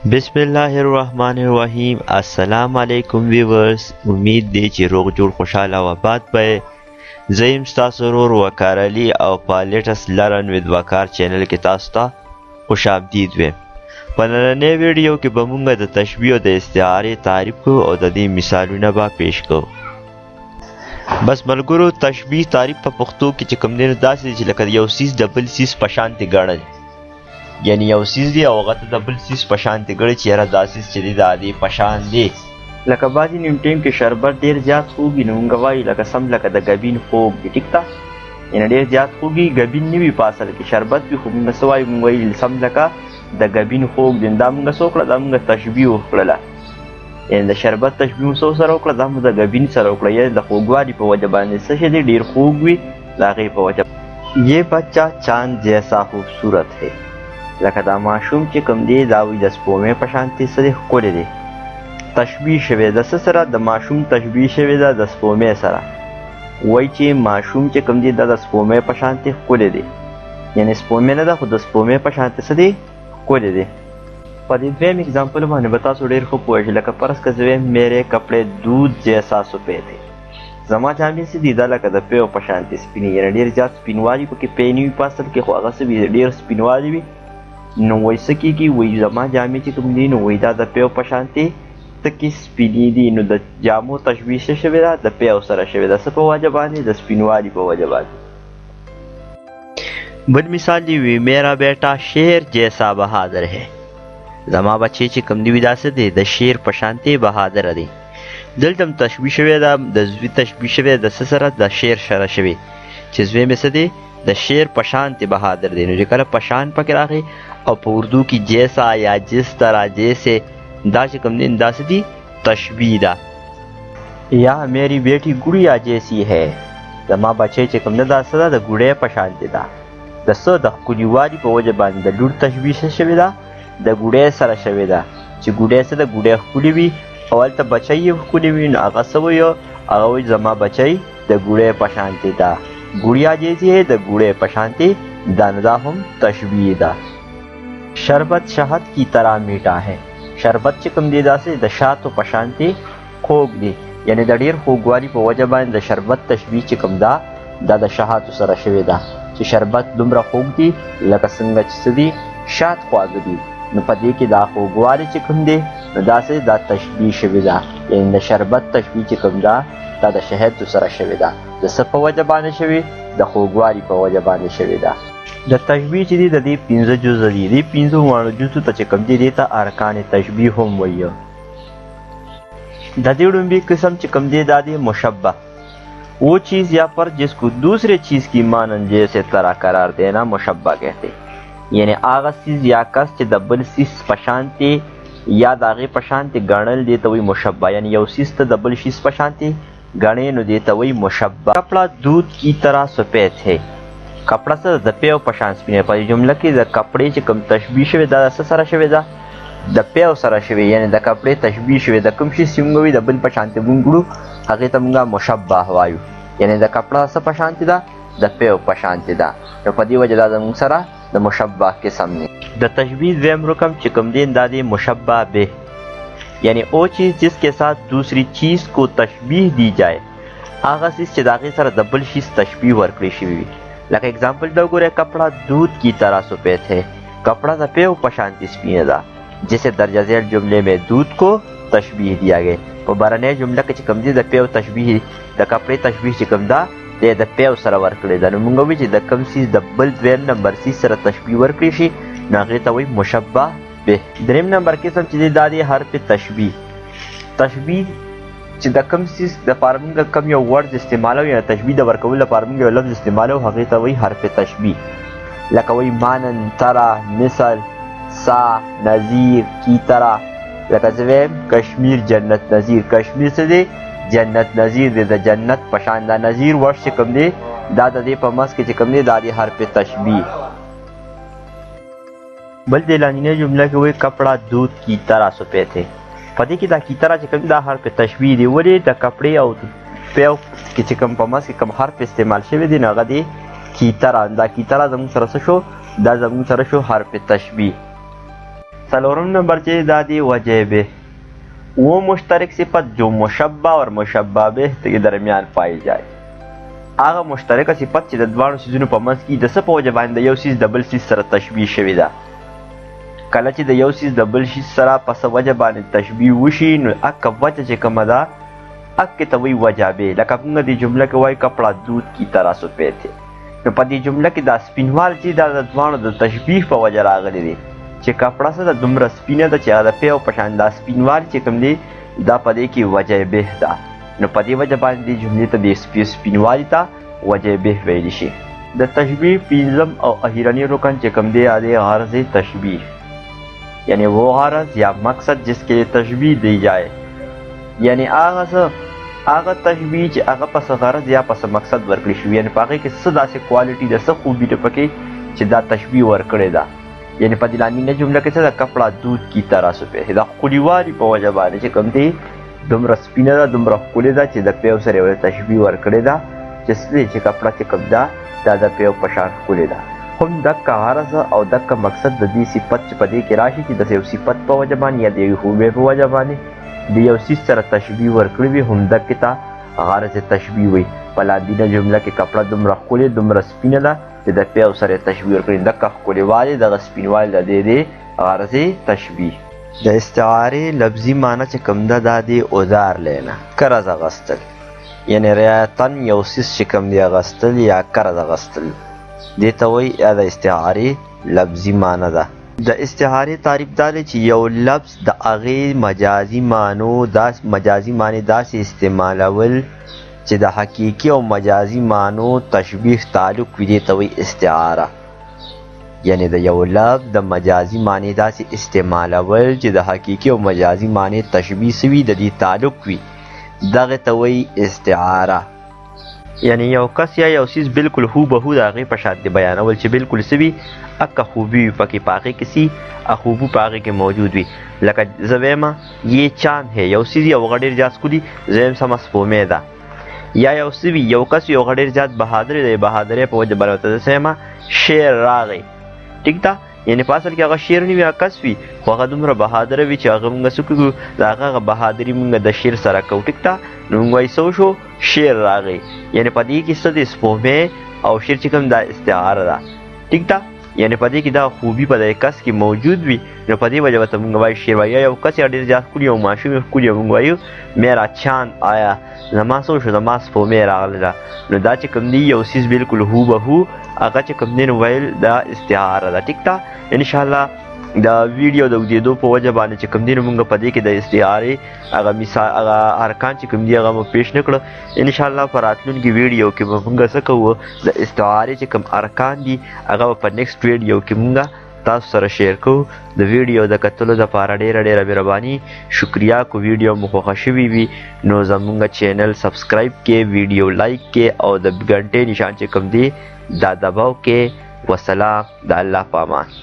बिस्मिल्लाहिर्रहमानिर्रहीम। अस्सलाम वालेकुम व्यूवर्स। उम्मीद دی چې روغ جوړ خوشاله او آباد به. زه یم ستاسو ورور وقار علي او په لیټسټ لرن ود وقار چینل کې تاسو ته خوش آمدید ویم. په نننۍ ویډیو کې به موږ د تشبیه او د استعارې تعریف کوو او د دې مثالونه به پیش کوو. بس ملګرو، تشبیه تعریف په پښتو کې چې کوم دی نو داسې دی چې لکه یو څیز د بل څیز په شانتې ګڼل، یعنی یو څیز دی او هغه ته د بل څیز په شانتې ګڼي چې یاره دا څیز چې دی د دې په شان دی. لکه بعضې نیم ټایم کې شربت ډېر زیات خوږ وي نو موږ وایو لکه سم لکه د ګبین خوږ دی. ټیک ده، یعنې ډېر زیات خوږ وي، ګبین نه وي په اصل کې، شربت وي، خو موږ څه وایو، موږ وایو سم لکه د ګبین خوږ دی. دا موږ څه وکړه، دا موږ تشبیه وکړله، یعنې د شربت تشبیه مو څه سره وکړه، دا مو د ګبین سره وکړه، یعنې د خوږوالي په وجه باندې څه شی دی ډېر خوږ وي د هغې په وجه. یہ بچہ چاند جیسا خوبصورت ہے. لکه دا ماشوم چې کوم دی دا وایي د سپومې په شانتې څه دی ښکلی دی. تشبیه شوې د څه سره؟ د ماشوم تشبیه شوې ده د سپومې سره. وایي چې ماشوم چې کوم دی دا د سپومې په شانتې ښکلی دی، یعنې سپومې نه ده خو د سپومې په شانتې څه دی ښکلی دی. په دې دویم اګزامپل باندې به تاسو ډېر ښه پوه شئ. لکه فرض که زه وایم میرے کپڑے دودھ جیسا سفید ہے. زما جامې څه دي، دا لکه د پیو په شانتې سپینې، یعنې ډېر زیات سپینوالي پکې پی نه وي په اصل کې، خو هغه څه وي ډېر سپینوالي وي. نو وایي څه کېږي، وایي زما جامې چې کوم دي نو وایي دا د پیو په شانتې تکې سپینې دي. نو د جامو تشبیه څه شوې ده؟ د پیو سره شوې ده. څه په وجه باندې؟ د سپینوالي په وجه باندې. بل مثال دی، وی میرا بیٹا شیر جیسا بہادر ہے. زما بچی چې کوم دی وي دا څه دی د شیر په شانتې بهادره دی. دلته هم تشبیه شوې ده، د زوی تشبیه شوې ده د څه سره؟ د شیر سره شوې، چې زوی مې څه دی د شیر په شانتې بهادر دی. نو چې کله په شان پکې راغی او په اردو کې جیسا یا جس طرح جیسے دا چې کوم دی دا څه دی تشبیه ده. یا میری بیٹی گڑیا جیسی ہے. زما بچی چې کوم دی دا څه ده د ګوډۍ په شانتې ده. د څه د ښکلیوالي په وجه باندې د لور تشبیه څه شوې ده؟ د ګوډۍ سره شوې ده، چې ګوډۍ څه د ګوډۍ ښکلي وي او هلته بچی یې ښکلي وي. نو هغه څه وایو، هغه وایي زما بچی د ګوډۍ په شانتې ده. ګوړیا جیسی ہے د ګوړۍ په شانتې ده. نو دا هم تشبیه ده. شربت شهد کی طرح میٹھا ہے. شربت چې کوم دی داسې د شاتو په شانتې خوږ دی، یعنې د ډېر خوږوالي په وجه باندې د شربت تشبیه چې کوم ده دا د شهاتو سره شوې ده، چې شربت دومره خوږ دی لکه څنګه چې څه دي شات خواږه دي. نو په دې کې دا خوږوالی چې کوم دی نو داسې دا تشبیه شوې ده، یعنې د شربت تشبیه چې کوم ده دا د شهدو سره شوې ده. د څه په وجه باندې شوې؟ د خوږوالي په وجه باندې شوې ده. د تشبیه چې دی د دې 15 جزء دي. دې 15 واړو جزو ته چې کوم دی دې ته ارکان تشبیه هم وایي. د دې لومړی قسم چې کوم دی دا دی مشبه. وہ چیز یا پر جس کو دوسرے چیز کی مانند جیسے طرح قرار دینا مشبہ کہتے. یعنی هغه څیز یا کس چې د بل څیز په شانتې یا د هغې په شانتې ګڼل دې ته وایي مشبه. یعنی یو څیز ته د بل څیز په شانتې ګڼې نو دې ته وایي مشبه. کپڑا دودھ کی طرح سفید ہے. کپڑا څه د پیو په شان سپین. په دې جمله کې د کپړې چې کوم تشبیه شوې ده د څه سره شوې ده؟ د پیو سره شوې، یعنی د کپړې تشبیه شوې ده. کوم شي چې موږ وایو د بل په شانتې موږ ګړو هغې ته موږ مشبه وایو، یعنی د کپړه څه په شانتې ده؟ د پیو په شانتې ده. نو په دې وجه دا زموږ سره د مشبه قسم دی. د تشبیه دویم رقم چې کوم دی دا دی مشبه به، یعنی او چیز جس کے ساتھ دوسری چیز کو تشبیه دی جائے. هغه چیز چې د هغې سره د بل چیز تشبیه ورکړی شوي وي. لکه اگزامپل ته وګورئ، کپڑا دودھ کی طرح سفید ہے. کپڑا د پیو په شانتې سپینه ده، جیسے درجه ذیل جملے میں دودھ کو تشبیه دیا گیا. په بهرنۍ جمله کې چې کوم دی د پیو تشبیه د کپړې تشبیه چې کوم ده د پیو سره ورکړې ده. نو موږ وایو چې د کوم څیز د بل دویم نمبر څیز سره تشبیه ورکړی شي نو هغې ته وایي مشبه به. دریم نمبر قسم چې دی دا دی حرف تشبیه. تشبیه چې د کوم څیز دپاره موږ کوم یو ورډ استعمالوو یا تشبیه د ورکولو لپاره موږ یو لفظ استعمالوو هغې ته وایي حرف تشبیه. لکه وایي مانند، طرح، مثل، سا، نظیر، کی طرح. لکه زه وایم کشمیر جنت نظیر. کشمیر څه دی؟ جنت نظیر دی، د جنت په شان. دا نظیر ورډ چې کوم دی دا د دې په منځ کې چې کوم دی دا دی حرف تشبیه. بل دې لاندینۍ جمله کې وایي کپڑا دودھ کی طرح سفید ہے. په دې کې دا کی طرح چې کوم دا حرف تشبیه دی. ولې د کپړې او پیو کې چې کوم په منځ کې کوم حرف استعمال شوی دی نو هغه دی کی طرح. دا کی طرح زموږ سره څه شو؟ دا زموږ سره شو حرف تشبیه. څلورم نمبر چې دا دی وجه به वो मुश्तरक सिफत जो मुशब्बा और मुशब्बा به के दरमियान पाई जाए هغه مشترکه صفت چې د دوانو سیزونو په منځ کې د څه په وجه باندې د یو سیز د بل سیز سره تشبیه شوې ده کله چې د یو سیز د بل سیز سره په څه وجه باندې تشبیه وشي نو اکه وجه چې کومه ده اکه ته وایي وجه به لکه موږ دې جمله کې وایي کپڑا دود کی طرح سفید دی نو په دې جمله کې دا سپینوال چې دا د دوانو د تشبیه په وجه راغلی دی چې کپڑا څه د دومره سپینه ده چې هغه د پیو په شان دا سپینوال چې کوم دی دا په دې کې وجه به ده نو په دې وجه باندې جملې ته د سپینوالي ته وجه به ویلی شي د تشبیه پنځم او اخیرنی رکن چې کوم دی هغه غرض تشبیه یعنی वो غرض یا مقصد جس کے لیے تشبیه دی جائے یعنی هغه تشبیه چې هغه پس غرض یا پس مقصد ورکړي شوی یعنی په هغه کې څه داسې کوالټي د څه خوبي ده پکې چې دا تشبیه ورکړې ده یعنی په دې لاندې جمله کې څه ده کپڑا دود کی طرح سفید دا ښکلیوالي په وجه باندې چې کوم دی دومره سپینه ده دومره ښکلې ده چې د پیو سره یوه تشبیه ورکړې ده چې څه دی چې کپڑا چې کوم ده دا د پیو په شان ښکلې ده هم دقه غرض او دقه مقصد د دې صفت چې په دې کې راشي چې د یو صفت په وجه باندې یا د یوې خوبۍ په وجه باندې د یو څیز سره تشبیه ورکړې وي هم دقې ته غرض تشبیه وي په لاندینه جمله کې کپڑا دومره ښکلې دومره سپینه ده چې د پیو سره تشبیه ورکړي دقه ښکلیوالی دغه سپینوالی د دې دی غرض تشبیه د استعارې لفظي معنی چې کوم ده دا دی ادار لینا قرض اخیستل یعنی رعایتاً یو څیز چې کوم دی اخیستل یا قرض اخیستل دې ته وایي یا د استعارې لفظي معنی ده د استعارې تعریف دا دی چې یو لفظ د هغې مجازي معنی داسې استعمالول چې د حقیقي او مجازي معنو تشبیه تعلق وي دې ته وایي استعاره یعنی د یو لفظ د مجازي معنی داسې استعمالول چې د حقیقي او مجازي معنی تشبیه سوي د دې تعلق وي دغه ته وایي استعاره یعنی یو کس یا یو څیز بالکل هوبهو د هغې په شان دی بیانول چې بالکل څه وي اکه خوبي وي پکې په هغې کې څه خوبو په هغې کې موجود وي لکه زه ویمه یہ چاند ہے یو څیز یو هغه ډېر زیات ښکلي زه یم سمه سپومې ده یا یو څه وي یو کس یو هغه ډېر زیات بهادر دی بهادرۍ په وجه باندې ورته زه څه یم شعر راغی ټیک ده یعنی په اصل کې هغه شعر نه وي هغه کس وي خو هغه دومره بهادره وي چې هغه موږ څه کوو د هغه بهادري موږ د شعر سره کوو ټیک ده نو موږ وایي څه وشو شعر راغی یعنی په دې کې څه دی سپومې او شعر چې کوم دا استعاره ده ټیک ده یعنی په دې کې دا خوبي په دې کس کې موجود وي نو په دې وجه ورته موږ وایو شعر وایو یو کس ډېر زیات ښکلي او ماشوم یې ښکلي موږ وایو میرا چاند آیا زما څه وشو زما سپومې راغله نو دا چې کوم دی یو څیز بالکل هوبهو هغه چې کوم دی نو ویل دا استعاره ده ټیک ده انشاءالله دا ویډیو د اوږدېدو په وجه باندې چې کوم دی نو موږ په دې کې د استعارې هغه مثال هغه ارکان چې کوم دي هغه مو پیش نه کړه انشاءالله په راتلونکي ویډیو کې به موږ څه کوو د استعارې چې کوم ارکان دي هغه په نیکسټ ویډیو کې موږ تاسو سره شیر کوو د ویډیو د کتلو دپاره ډېره مهرباني شکریه کو ویډیو مو خوښه شوي وي نو زموږ چینل سبسکرایب کې ویډیو لایک کې او د ګنټې نشان چې کوم دی دا دباو کې وسلام د الله په امان